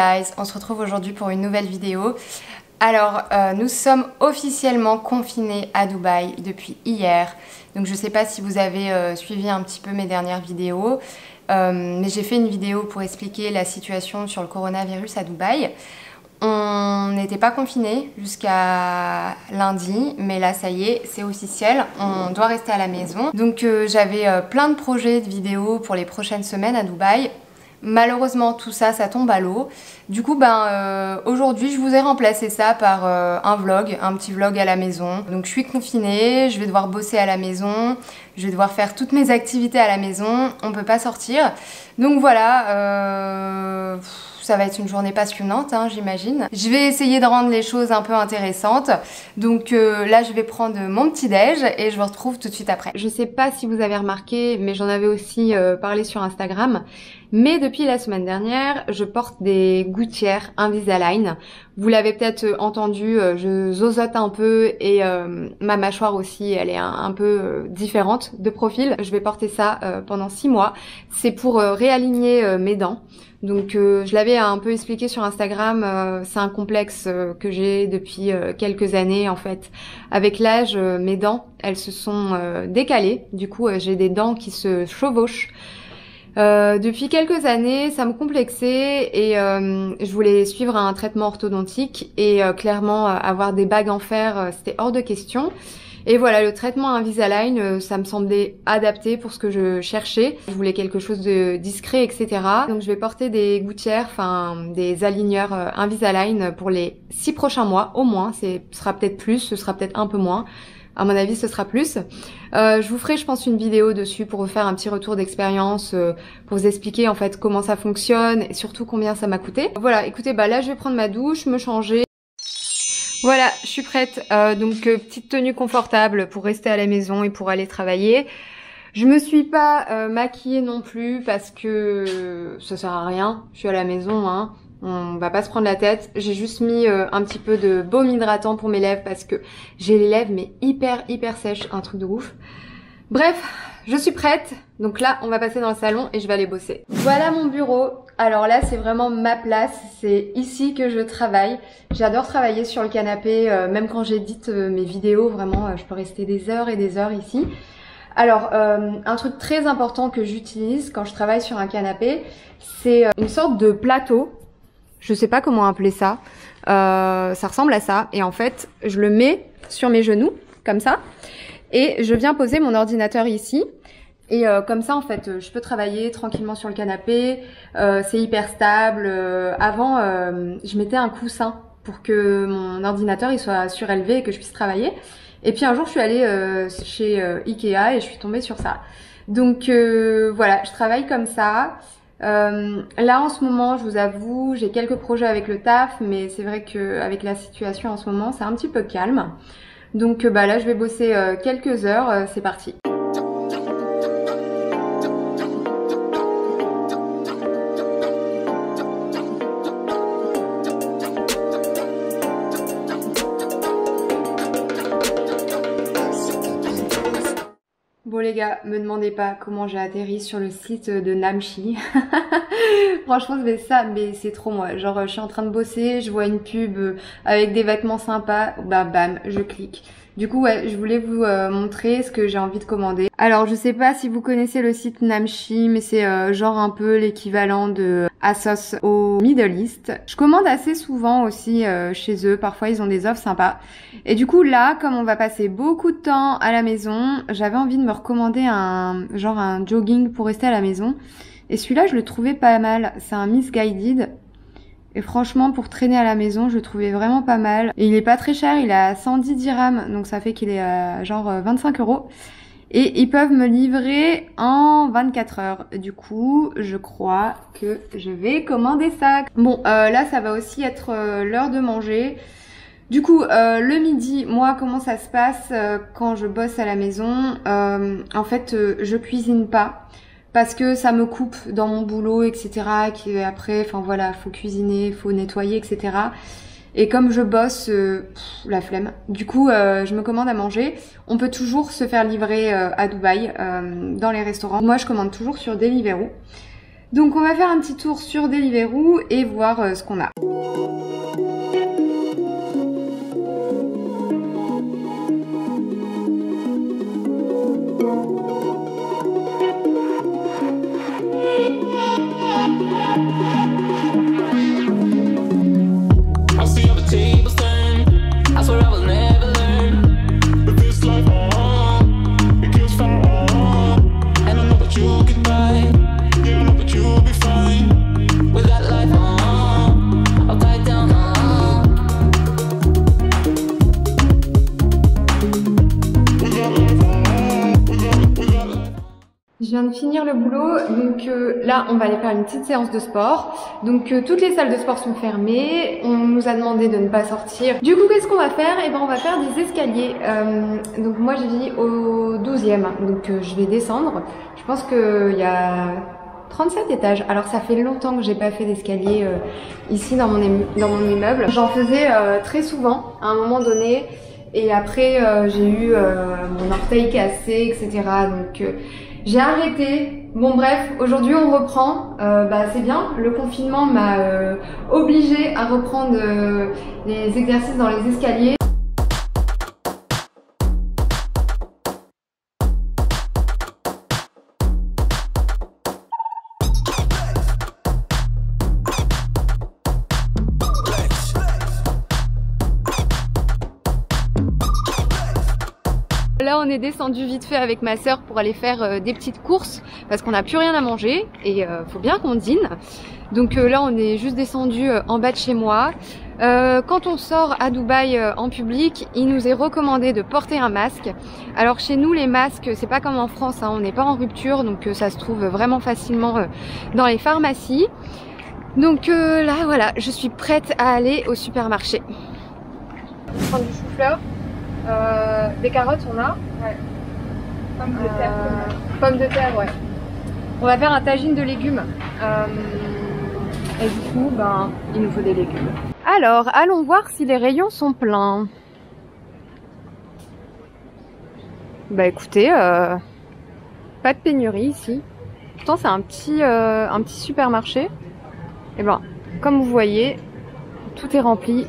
guys, on se retrouve aujourd'hui pour une nouvelle vidéo. Alors, nous sommes officiellement confinés à Dubaï depuis hier. Donc je ne sais pas si vous avez suivi un petit peu mes dernières vidéos, mais j'ai fait une vidéo pour expliquer la situation sur le coronavirus à Dubaï. On n'était pas confinés jusqu'à lundi, mais là ça y est, c'est officiel, on doit rester à la maison. Donc j'avais plein de projets de vidéos pour les prochaines semaines à Dubaï. Malheureusement tout ça, ça tombe à l'eau. Du coup aujourd'hui je vous ai remplacé ça par un vlog, un petit vlog à la maison. Donc je suis confinée, je vais devoir bosser à la maison, je vais devoir faire toutes mes activités à la maison, on peut pas sortir. Donc voilà, ça va être une journée passionnante, hein, j'imagine. Je vais essayer de rendre les choses un peu intéressantes. Donc là, je vais prendre mon petit déj et je vous retrouve tout de suite après. Je sais pas si vous avez remarqué, mais j'en avais aussi parlé sur Instagram. Mais depuis la semaine dernière, je porte des gouttières Invisalign. Vous l'avez peut-être entendu, je zozote un peu et ma mâchoire aussi, elle est un peu différente de profil. Je vais porter ça pendant 6 mois. C'est pour réaligner mes dents. Donc je l'avais un peu expliqué sur Instagram, c'est un complexe que j'ai depuis quelques années en fait. Avec l'âge, mes dents, elles se sont décalées. Du coup, j'ai des dents qui se chevauchent. Depuis quelques années, ça me complexait et je voulais suivre un traitement orthodontique et clairement avoir des bagues en fer, c'était hors de question. Et voilà, le traitement Invisalign, ça me semblait adapté pour ce que je cherchais. Je voulais quelque chose de discret, etc. Donc je vais porter des gouttières, enfin des aligneurs Invisalign pour les 6 prochains mois au moins. Ce sera peut-être plus, ce sera peut-être un peu moins. À mon avis, ce sera plus. Je vous ferai, je pense, une vidéo dessus pour vous faire un petit retour d'expérience, pour vous expliquer en fait comment ça fonctionne et surtout combien ça m'a coûté. Voilà, écoutez, là je vais prendre ma douche, me changer. Voilà, je suis prête. Donc petite tenue confortable pour rester à la maison et pour aller travailler. Je me suis pas maquillée non plus parce que ça sert à rien. Je suis à la maison, hein. On va pas se prendre la tête. J'ai juste mis un petit peu de baume hydratant pour mes lèvres parce que j'ai les lèvres mais hyper sèches, un truc de ouf. Bref, je suis prête. Donc là, on va passer dans le salon et je vais aller bosser. Voilà mon bureau. Alors là, c'est vraiment ma place. C'est ici que je travaille. J'adore travailler sur le canapé, même quand j'édite mes vidéos. Vraiment, je peux rester des heures et des heures ici. Alors, un truc très important que j'utilise quand je travaille sur un canapé, c'est une sorte de plateau. Je sais pas comment appeler ça. Ça ressemble à ça. Et en fait, je le mets sur mes genoux, comme ça. Et je viens poser mon ordinateur ici. Et comme ça, en fait, je peux travailler tranquillement sur le canapé. C'est hyper stable. Avant, je mettais un coussin pour que mon ordinateur il soit surélevé et que je puisse travailler. Et puis un jour, je suis allée chez Ikea et je suis tombée sur ça. Donc voilà, je travaille comme ça. Là en ce moment, je vous avoue, j'ai quelques projets avec le taf, mais c'est vrai que avec la situation en ce moment, c'est un petit peu calme. Donc là, je vais bosser quelques heures. C'est parti. Bon les gars, me demandez pas comment j'ai atterri sur le site de Namchi. Franchement mais c'est trop moi. Genre je suis en train de bosser, je vois une pub avec des vêtements sympas, bam, je clique. Du coup ouais, je voulais vous montrer ce que j'ai envie de commander. Alors je sais pas si vous connaissez le site Namchi, mais c'est genre un peu l'équivalent de ASOS au Middle East. Je commande assez souvent aussi chez eux, parfois ils ont des offres sympas. Et du coup là, comme on va passer beaucoup de temps à la maison, j'avais envie de me recommander un jogging pour rester à la maison. Et celui-là je le trouvais pas mal, c'est un Missguided. Et franchement, pour traîner à la maison, je le trouvais vraiment pas mal. Et il est pas très cher, il est à 110 dirhams, donc ça fait qu'il est à genre 25 €. Et ils peuvent me livrer en 24 heures. Du coup, je crois que je vais commander ça. Bon, là, ça va aussi être l'heure de manger. Du coup, le midi, moi, comment ça se passe quand je bosse à la maison? En fait, je cuisine pas. Parce que ça me coupe dans mon boulot, etc. Après, enfin voilà, faut cuisiner, faut nettoyer, etc. Et comme je bosse, la flemme. Du coup, je me commande à manger. On peut toujours se faire livrer à Dubaï, dans les restaurants. Moi, je commande toujours sur Deliveroo. Donc on va faire un petit tour sur Deliveroo et voir ce qu'on a. Je viens de finir le boulot, donc là on va aller faire une petite séance de sport. Donc toutes les salles de sport sont fermées, on nous a demandé de ne pas sortir. Du coup qu'est-ce qu'on va faire? Eh ben on va faire des escaliers. Donc moi je vis au 12e, donc je vais descendre. Je pense qu'il y a 37 étages. Alors ça fait longtemps que j'ai pas fait d'escalier ici dans mon immeuble. J'en faisais très souvent à un moment donné. Et après j'ai eu mon orteil cassé, etc. Donc j'ai arrêté. Bon bref, aujourd'hui on reprend. C'est bien, le confinement m'a obligée à reprendre les exercices dans les escaliers. Là on est descendu vite fait avec ma sœur pour aller faire des petites courses parce qu'on n'a plus rien à manger et faut bien qu'on dîne. Donc là on est juste descendu en bas de chez moi. Quand on sort à Dubaï en public, il nous est recommandé de porter un masque. Alors chez nous les masques c'est pas comme en France, hein, on n'est pas en rupture, donc ça se trouve vraiment facilement dans les pharmacies. Donc là voilà, je suis prête à aller au supermarché. On va prendre du chou-fleur. Des carottes on a, ouais. Pommes de terre. Pommes de terre, ouais. On va faire un tagine de légumes. Et du coup, il nous faut des légumes. Alors, allons voir si les rayons sont pleins. Bah écoutez, pas de pénurie ici. Pourtant c'est un petit supermarché. Et comme vous voyez, tout est rempli.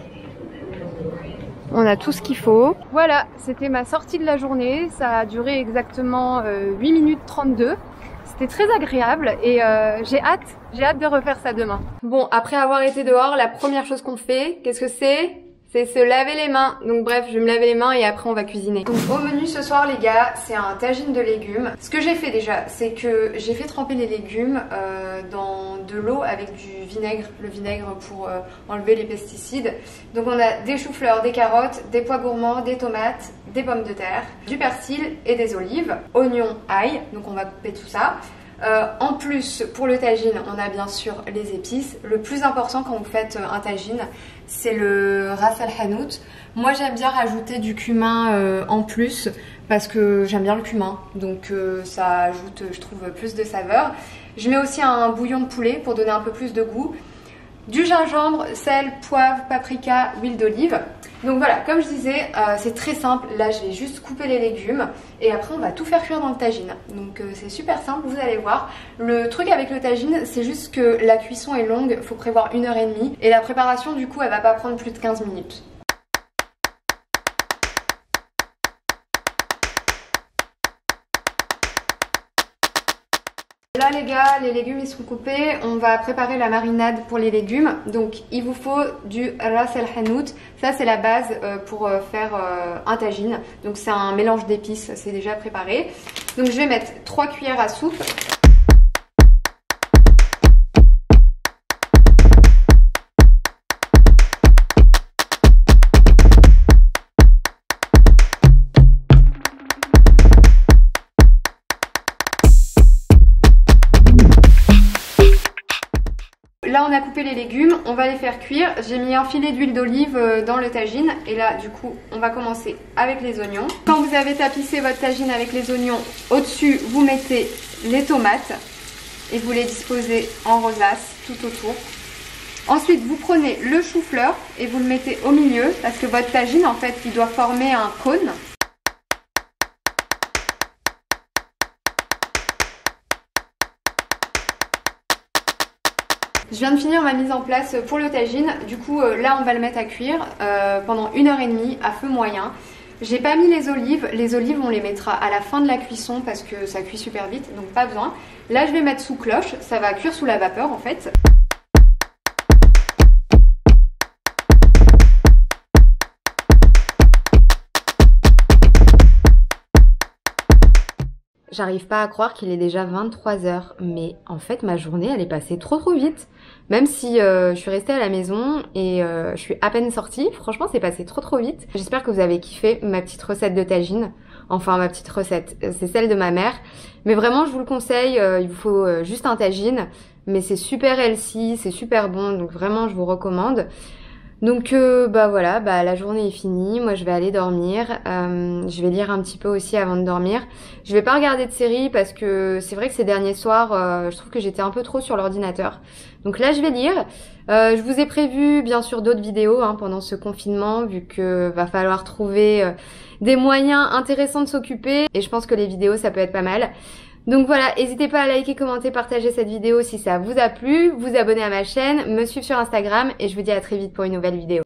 On a tout ce qu'il faut. Voilà, c'était ma sortie de la journée. Ça a duré exactement 8 minutes 32. C'était très agréable et j'ai hâte de refaire ça demain. Bon, après avoir été dehors, la première chose qu'on fait, qu'est-ce que c'est? C'est se laver les mains. Donc bref, je vais me laver les mains et après on va cuisiner. Donc au menu ce soir les gars, c'est un tagine de légumes. Ce que j'ai fait déjà, c'est que j'ai fait tremper les légumes dans de l'eau avec du vinaigre. Le vinaigre pour enlever les pesticides. Donc on a des choux-fleurs, des carottes, des pois gourmands, des tomates, des pommes de terre, du persil et des olives, oignons, ail. Donc on va couper tout ça. En plus, pour le tagine, on a bien sûr les épices. Le plus important quand vous faites un tagine, c'est le ras al hanout. Moi, j'aime bien rajouter du cumin en plus parce que j'aime bien le cumin. Donc ça ajoute, je trouve, plus de saveur. Je mets aussi un bouillon de poulet pour donner un peu plus de goût. Du gingembre, sel, poivre, paprika, huile d'olive. Donc voilà, comme je disais, c'est très simple. Là, je vais juste couper les légumes et après, on va tout faire cuire dans le tagine. Donc c'est super simple, vous allez voir. Le truc avec le tagine, c'est juste que la cuisson est longue. Il faut prévoir 1h30 et la préparation, du coup, elle va pas prendre plus de 15 minutes. Là les gars, les légumes ils sont coupés, on va préparer la marinade pour les légumes. Donc il vous faut du ras el hanout, ça c'est la base pour faire un tagine. Donc c'est un mélange d'épices, c'est déjà préparé. Donc je vais mettre 3 cuillères à soupe. Là on a coupé les légumes, on va les faire cuire. J'ai mis un filet d'huile d'olive dans le tagine. Et là du coup on va commencer avec les oignons. Quand vous avez tapissé votre tagine avec les oignons, au-dessus vous mettez les tomates. Et vous les disposez en rosace tout autour. Ensuite vous prenez le chou-fleur et vous le mettez au milieu. Parce que votre tagine en fait il doit former un cône. Je viens de finir ma mise en place pour le tagine. Du coup, là, on va le mettre à cuire pendant 1h30 à feu moyen. J'ai pas mis les olives. Les olives, on les mettra à la fin de la cuisson parce que ça cuit super vite, donc pas besoin. Là, je vais mettre sous cloche. Ça va cuire sous la vapeur en fait. J'arrive pas à croire qu'il est déjà 23 h, mais en fait ma journée elle est passée trop vite. Même si je suis restée à la maison et je suis à peine sortie, franchement c'est passé trop vite. J'espère que vous avez kiffé ma petite recette de tagine. Enfin ma petite recette, c'est celle de ma mère. Mais vraiment je vous le conseille, il vous faut juste un tagine. Mais c'est super healthy, c'est super bon, donc vraiment je vous recommande. Donc bah voilà, bah la journée est finie, moi je vais aller dormir, je vais lire un petit peu aussi avant de dormir. Je vais pas regarder de série parce que c'est vrai que ces derniers soirs, je trouve que j'étais un peu trop sur l'ordinateur. Donc là je vais lire. Je vous ai prévu bien sûr d'autres vidéos pendant ce confinement vu que va falloir trouver des moyens intéressants de s'occuper et je pense que les vidéos ça peut être pas mal. Donc voilà, n'hésitez pas à liker, commenter, partager cette vidéo si ça vous a plu, vous abonner à ma chaîne, me suivre sur Instagram et je vous dis à très vite pour une nouvelle vidéo.